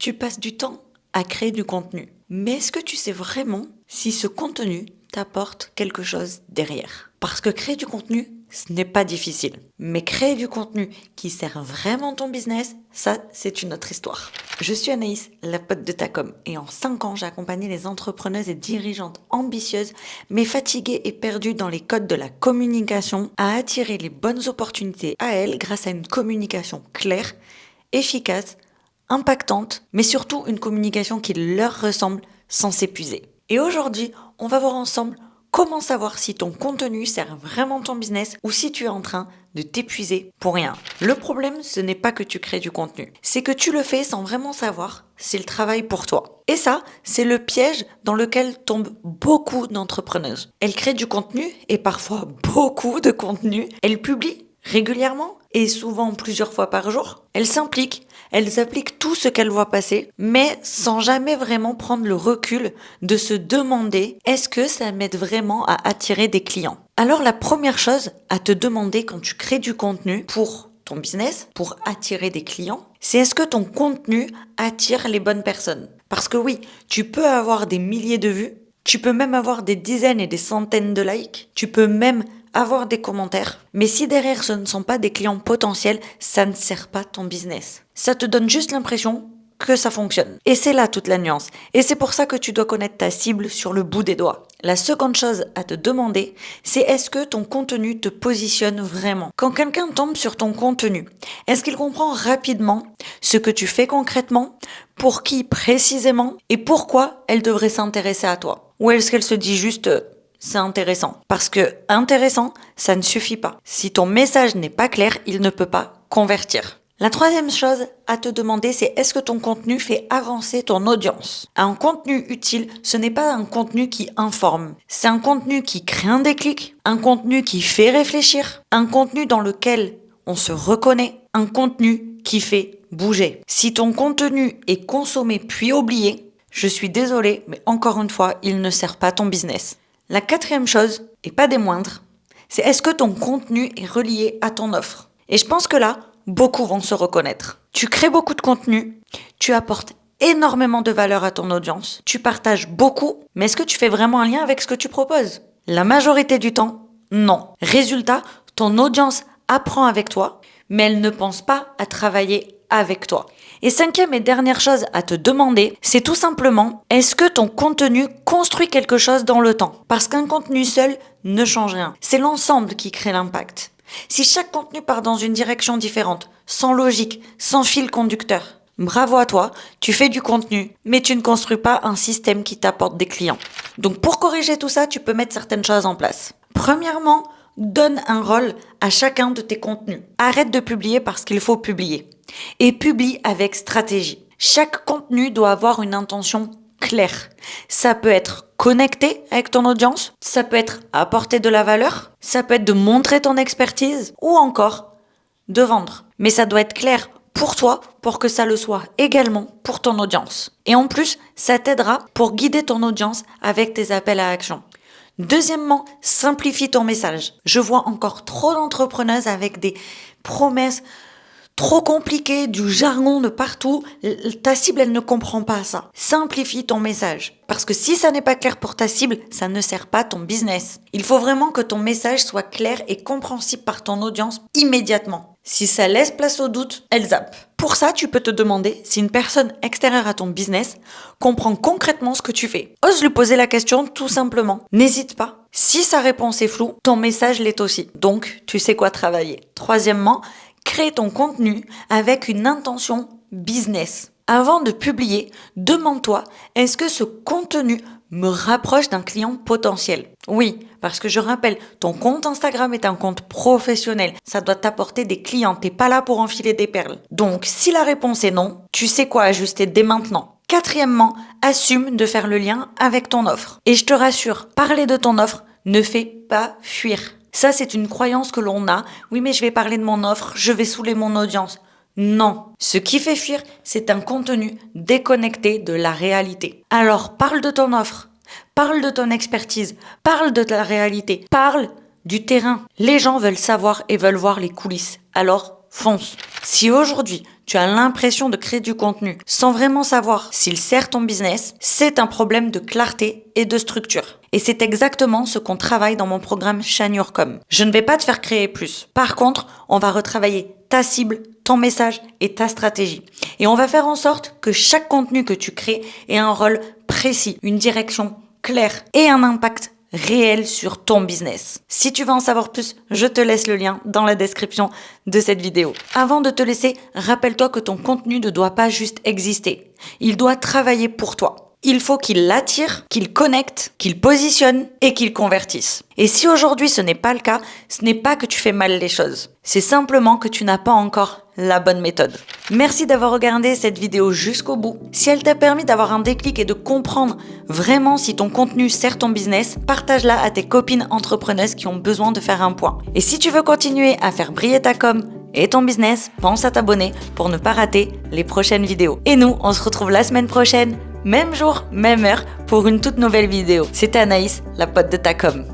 Tu passes du temps à créer du contenu. Mais est-ce que tu sais vraiment si ce contenu t'apporte quelque chose derrière? Parce que créer du contenu, ce n'est pas difficile. Mais créer du contenu qui sert vraiment ton business, ça, c'est une autre histoire. Je suis Anaïs, la pote de ta com, et en 5 ans, j'ai accompagné les entrepreneuses et dirigeantes ambitieuses, mais fatiguées et perdues dans les codes de la communication, à attirer les bonnes opportunités à elles grâce à une communication claire, efficace, impactante, mais surtout une communication qui leur ressemble sans s'épuiser. Et aujourd'hui, on va voir ensemble comment savoir si ton contenu sert vraiment ton business ou si tu es en train de t'épuiser pour rien. Le problème, ce n'est pas que tu crées du contenu, c'est que tu le fais sans vraiment savoir si le travail pour toi. Et ça, c'est le piège dans lequel tombent beaucoup d'entrepreneuses. Elles créent du contenu et parfois beaucoup de contenu. Elles publient régulièrement et souvent plusieurs fois par jour. Elles s'impliquent, elles appliquent tout ce qu'elles voient passer, mais sans jamais vraiment prendre le recul de se demander est-ce que ça m'aide vraiment à attirer des clients. Alors la première chose à te demander quand tu crées du contenu pour ton business, pour attirer des clients, c'est est-ce que ton contenu attire les bonnes personnes? Parce que oui, tu peux avoir des milliers de vues, tu peux même avoir des dizaines et des centaines de likes, tu peux même avoir des commentaires, mais si derrière ce ne sont pas des clients potentiels, ça ne sert pas ton business. Ça te donne juste l'impression que ça fonctionne. Et c'est là toute la nuance. Et c'est pour ça que tu dois connaître ta cible sur le bout des doigts. La seconde chose à te demander, c'est est-ce que ton contenu te positionne vraiment? Quand quelqu'un tombe sur ton contenu, est-ce qu'il comprend rapidement ce que tu fais concrètement, pour qui précisément et pourquoi elle devrait s'intéresser à toi? Ou est-ce qu'elle se dit juste c'est intéressant? Parce que intéressant, ça ne suffit pas. Si ton message n'est pas clair, il ne peut pas convertir. La troisième chose à te demander, c'est est-ce que ton contenu fait avancer ton audience? Un contenu utile, ce n'est pas un contenu qui informe. C'est un contenu qui crée un déclic, un contenu qui fait réfléchir, un contenu dans lequel on se reconnaît, un contenu qui fait bouger. Si ton contenu est consommé puis oublié, je suis désolée, mais encore une fois, il ne sert pas ton business. La quatrième chose, et pas des moindres, c'est est-ce que ton contenu est relié à ton offre? Et je pense que là, beaucoup vont se reconnaître. Tu crées beaucoup de contenu, tu apportes énormément de valeur à ton audience, tu partages beaucoup, mais est-ce que tu fais vraiment un lien avec ce que tu proposes? La majorité du temps, non. Résultat, ton audience apprend avec toi, mais elle ne pense pas à travailler avec toi. Et cinquième et dernière chose à te demander, c'est tout simplement, est-ce que ton contenu construit quelque chose dans le temps? Parce qu'un contenu seul ne change rien. C'est l'ensemble qui crée l'impact. Si chaque contenu part dans une direction différente, sans logique, sans fil conducteur, bravo à toi, tu fais du contenu, mais tu ne construis pas un système qui t'apporte des clients. Donc pour corriger tout ça, tu peux mettre certaines choses en place. Premièrement, donne un rôle à chacun de tes contenus. Arrête de publier parce qu'il faut publier. Et publie avec stratégie. Chaque contenu doit avoir une intention claire. Ça peut être connecté avec ton audience, ça peut être apporter de la valeur, ça peut être de montrer ton expertise ou encore de vendre. Mais ça doit être clair pour toi pour que ça le soit également pour ton audience. Et en plus, ça t'aidera pour guider ton audience avec tes appels à action. Deuxièmement, simplifie ton message. Je vois encore trop d'entrepreneuses avec des promesses trop compliquées, du jargon de partout. Ta cible, elle ne comprend pas ça. Simplifie ton message. Parce que si ça n'est pas clair pour ta cible, ça ne sert pas ton business. Il faut vraiment que ton message soit clair et compréhensible par ton audience immédiatement. Si ça laisse place au doute, elle zappe. Pour ça, tu peux te demander si une personne extérieure à ton business comprend concrètement ce que tu fais. Ose lui poser la question tout simplement. N'hésite pas. Si sa réponse est floue, ton message l'est aussi. Donc, tu sais quoi travailler. Troisièmement, crée ton contenu avec une intention business. Avant de publier, demande-toi, est-ce que ce contenu me rapproche d'un client potentiel? Oui, parce que je rappelle, ton compte Instagram est un compte professionnel. Ça doit t'apporter des clients. T'es pas là pour enfiler des perles. Donc, si la réponse est non, tu sais quoi ajuster dès maintenant. Quatrièmement, assume de faire le lien avec ton offre. Et je te rassure, parler de ton offre ne fait pas fuir. Ça, c'est une croyance que l'on a. Oui, mais je vais parler de mon offre, je vais saouler mon audience. Non. Ce qui fait fuir, c'est un contenu déconnecté de la réalité. Alors, parle de ton offre, parle de ton expertise, parle de la réalité, parle du terrain. Les gens veulent savoir et veulent voir les coulisses. Alors, fonce. Si aujourd'hui, tu as l'impression de créer du contenu sans vraiment savoir s'il sert ton business, c'est un problème de clarté et de structure. Et c'est exactement ce qu'on travaille dans mon programme Shine Your Com. Je ne vais pas te faire créer plus. Par contre, on va retravailler ta cible, ton message et ta stratégie. Et on va faire en sorte que chaque contenu que tu crées ait un rôle précis, une direction claire et un impact réel sur ton business. Si tu veux en savoir plus, je te laisse le lien dans la description de cette vidéo. Avant de te laisser, rappelle-toi que ton contenu ne doit pas juste exister. Il doit travailler pour toi. Il faut qu'il l'attire, qu'il connecte, qu'il positionne et qu'il convertisse. Et si aujourd'hui ce n'est pas le cas, ce n'est pas que tu fais mal les choses. C'est simplement que tu n'as pas encore la bonne méthode. Merci d'avoir regardé cette vidéo jusqu'au bout. Si elle t'a permis d'avoir un déclic et de comprendre vraiment si ton contenu sert ton business, partage-la à tes copines entrepreneuses qui ont besoin de faire un point. Et si tu veux continuer à faire briller ta com et ton business, pense à t'abonner pour ne pas rater les prochaines vidéos. Et nous, on se retrouve la semaine prochaine, même jour, même heure, pour une toute nouvelle vidéo. C'était Anaïs, la pote de ta com.